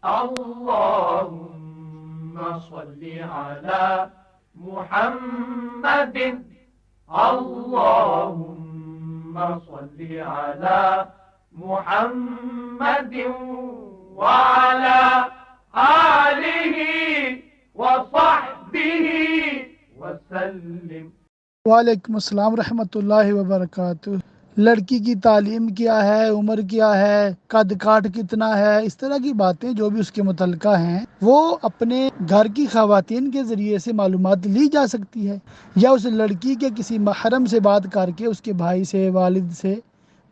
اللهم صل على محمد اللهم صل على محمد وعلى آله وصحبه وسلم۔ وعلیکم السلام ورحمۃ اللہ وبرکاتہ۔ لڑکی کی تعلیم کیا ہے، عمر کیا ہے، قد کاٹ کتنا ہے، اس طرح کی باتیں جو بھی اس کے متعلقہ ہیں وہ اپنے گھر کی خواتین کے ذریعے سے معلومات لی جا سکتی ہے، یا اس لڑکی کے کسی محرم سے بات کر کے، اس کے بھائی سے، والد سے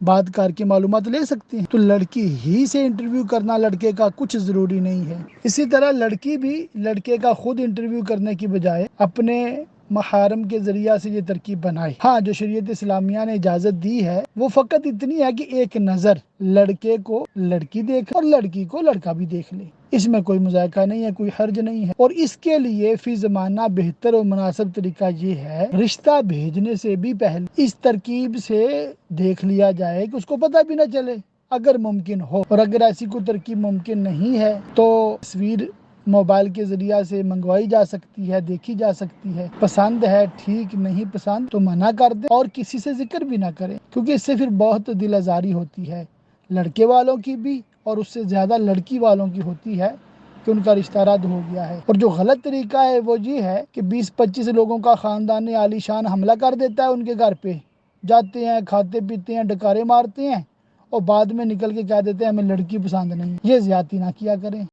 بات کر کے معلومات لے سکتے ہیں۔ تو لڑکی ہی سے انٹرویو کرنا لڑکے کا کچھ ضروری نہیں ہے۔ اسی طرح لڑکی بھی لڑکے کا خود انٹرویو کرنے کی بجائے اپنے محارم کے ذریعہ سے یہ ترکیب بنائے۔ ہاں، جو شریعت اسلامیہ نے اجازت دی ہے وہ فقط اتنی ہے کہ ایک نظر لڑکے کو لڑکی دیکھ اور لڑکی کو لڑکا بھی دیکھ لے، اس میں کوئی مذائقہ نہیں ہے، کوئی حرج نہیں ہے۔ اور اس کے لیے فی زمانہ بہتر اور مناسب طریقہ یہ ہے، رشتہ بھیجنے سے بھی پہلے اس ترکیب سے دیکھ لیا جائے کہ اس کو پتہ بھی نہ چلے، اگر ممکن ہو۔ اور اگر ایسی کوئی ترکیب ممکن نہیں ہے تو تصویر موبائل کے ذریعہ سے منگوائی جا سکتی ہے، دیکھی جا سکتی ہے، پسند ہے ٹھیک، نہیں پسند تو منع کر دیں اور کسی سے ذکر بھی نہ کریں، کیونکہ اس سے پھر بہت دل آزاری ہوتی ہے، لڑکے والوں کی بھی اور اس سے زیادہ لڑکی والوں کی ہوتی ہے کہ ان کا رشتہ رد ہو گیا ہے۔ اور جو غلط طریقہ ہے وہ یہ ہے کہ 20-25 لوگوں کا خاندان عالی شان حملہ کر دیتا ہے ان کے گھر پہ، جاتے ہیں، کھاتے پیتے ہیں، ڈکارے مارتے ہیں اور بعد میں نکل کے کہہ دیتے ہیں ہمیں لڑکی پسند نہیں۔ یہ زیادتی نہ کیا کریں۔